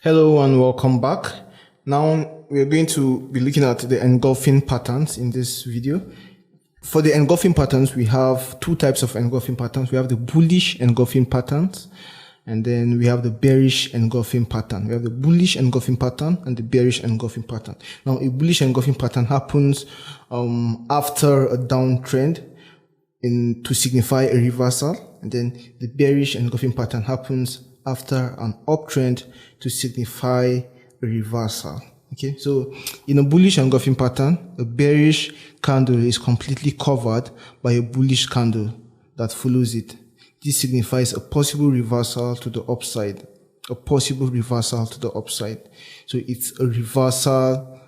Hello and welcome back. Now we're going to be looking at the engulfing patterns in this video. For the engulfing patterns, we have two types of engulfing patterns. We have the bullish engulfing patterns, and then we have the bearish engulfing pattern. We have the bullish engulfing pattern and the bearish engulfing pattern. Now, a bullish engulfing pattern happens after a downtrend to signify a reversal, and then the bearish engulfing pattern happens after an uptrend to signify a reversal. Okay, so in a bullish engulfing pattern, a bearish candle is completely covered by a bullish candle that follows it. This signifies a possible reversal to the upside. A possible reversal to the upside. So it's a reversal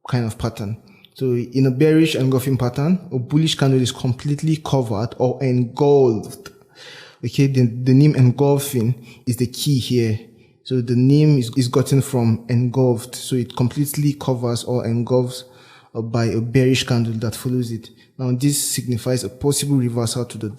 kind of pattern. So in a bearish engulfing pattern, a bullish candle is completely covered or engulfed. Okay, the name engulfing is the key here. So the name is gotten from engulfed. So it completely covers or engulfs by a bearish candle that follows it. Now this signifies a possible reversal to the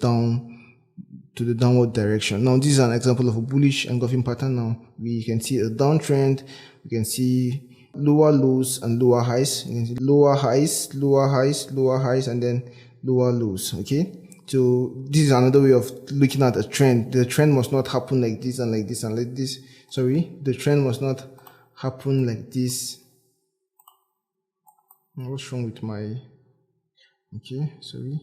downward direction. Now this is an example of a bullish engulfing pattern. Now we can see a downtrend. We can see lower lows and lower highs. You can see lower highs, lower highs, lower highs, and then lower lows. Okay. So this is another way of looking at a trend. The trend must not happen like this and like this and like this. Sorry, the trend must not happen like this. What's wrong with my... Okay, sorry.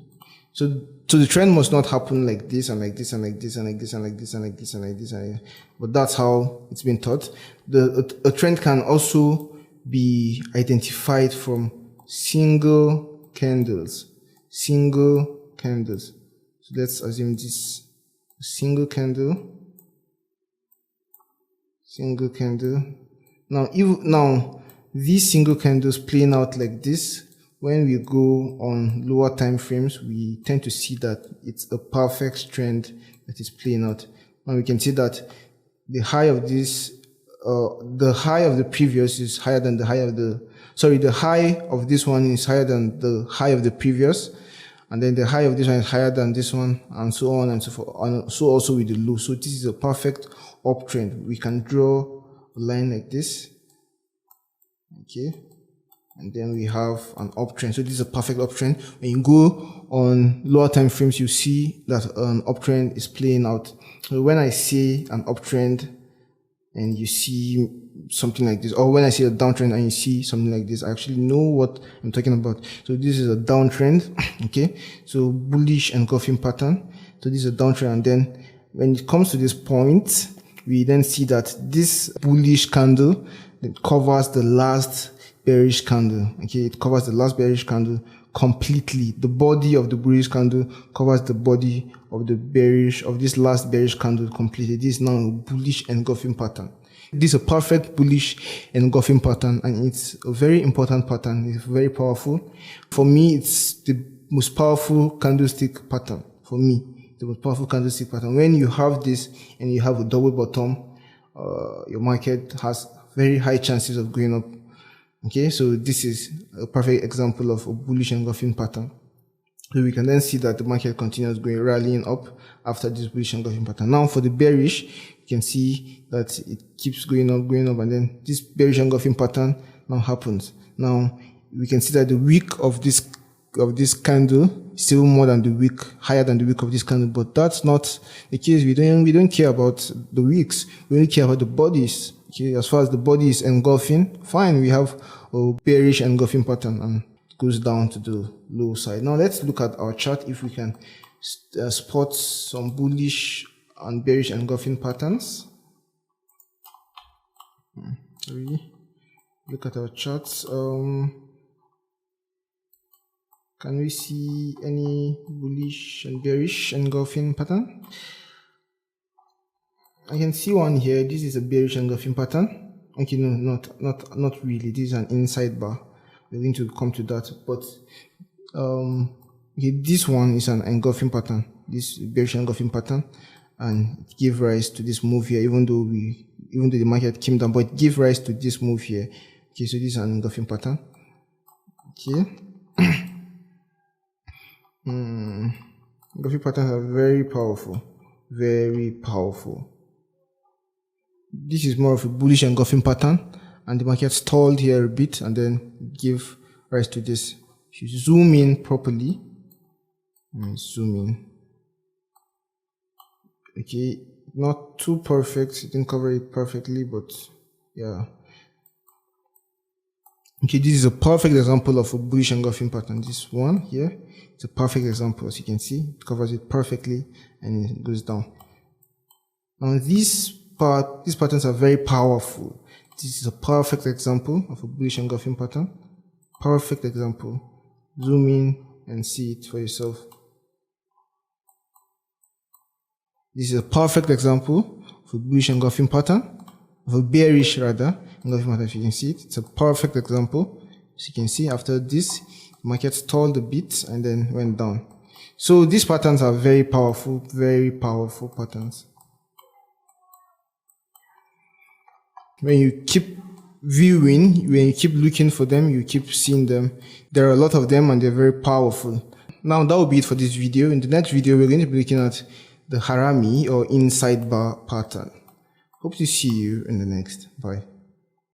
So the trend must not happen like this and like this and like this and like this and like this and like this and like this and like this. But that's how it's been taught. A trend can also be identified from single candles. Single candles. So let's assume this single candle. Single candle. Now these single candles playing out like this, when we go on lower time frames, we tend to see that it's a perfect trend that is playing out. Now we can see that the high of this, the high of the previous is higher than the high of the high of this one is higher than the high of the previous, and then the high of this one is higher than this one, and so on and so forth, and so also with the low. So this is a perfect uptrend. We can draw a line like this. Okay. And then we have an uptrend. So this is a perfect uptrend. When you go on lower time frames, you see that an uptrend is playing out. So when I say an uptrend and you see something like this, or when I say a downtrend and you see something like this, I actually know what I'm talking about. So this is a downtrend. Okay. So bullish engulfing pattern. So this is a downtrend. And then when it comes to this point, we then see that this bullish candle covers the last bearish candle. Okay, it covers the last bearish candle completely. The body of the bullish candle covers the body of this last bearish candle completely. This is now a bullish engulfing pattern. This is a perfect bullish engulfing pattern, and it's a very important pattern. It's very powerful. For me, it's the most powerful candlestick pattern. For me, the most powerful candlestick pattern. When you have this and you have a double bottom, your market has very high chances of going up. Okay, so this is a perfect example of a bullish engulfing pattern. So we can then see that the market continues rallying up after this bullish engulfing pattern. Now for the bearish, you can see that it keeps going up, and then this bearish engulfing pattern now happens. Now we can see that the wick of this candle is still more than the wick, higher than the wick of this candle, but that's not the case. We don't care about the wicks. We only care about the bodies. Okay, as far as the body is engulfing, fine, we have a bearish engulfing pattern and it goes down to the low side. Now let's look at our chart if we can spot some bullish and bearish engulfing patterns. Look at our charts. Can we see any bullish and bearish engulfing pattern? I can see one here. This is a bearish engulfing pattern. Okay, no, not really. This is an inside bar. We're going to come to that, but okay, this one is an engulfing pattern. This bearish engulfing pattern, and it gave rise to this move here. Even though the market came down, but it gave rise to this move here. Okay, so this is an engulfing pattern. Okay. Engulfing patterns are very powerful. Very powerful. This is more of a bullish engulfing pattern, and the market stalled here a bit and then give rise to this. If you zoom in properly, zoom in. Okay, not too perfect, it didn't cover it perfectly, but yeah. Okay, this is a perfect example of a bullish engulfing pattern. This one here, it's a perfect example. As you can see, it covers it perfectly and it goes down. Now these patterns are very powerful. This is a perfect example of a bullish engulfing pattern. Perfect example. Zoom in and see it for yourself. This is a perfect example of a bullish engulfing pattern, of a bearish rather engulfing pattern. If you can see it, it's a perfect example. As you can see, after this, the market stalled a bit and then went down. So these patterns are very powerful patterns. When you keep viewing, when you keep looking for them, you keep seeing them. There are a lot of them and they're very powerful. Now that will be it for this video. In the next video, we're going to be looking at the Harami or inside bar pattern. Hope to see you in the next. Bye.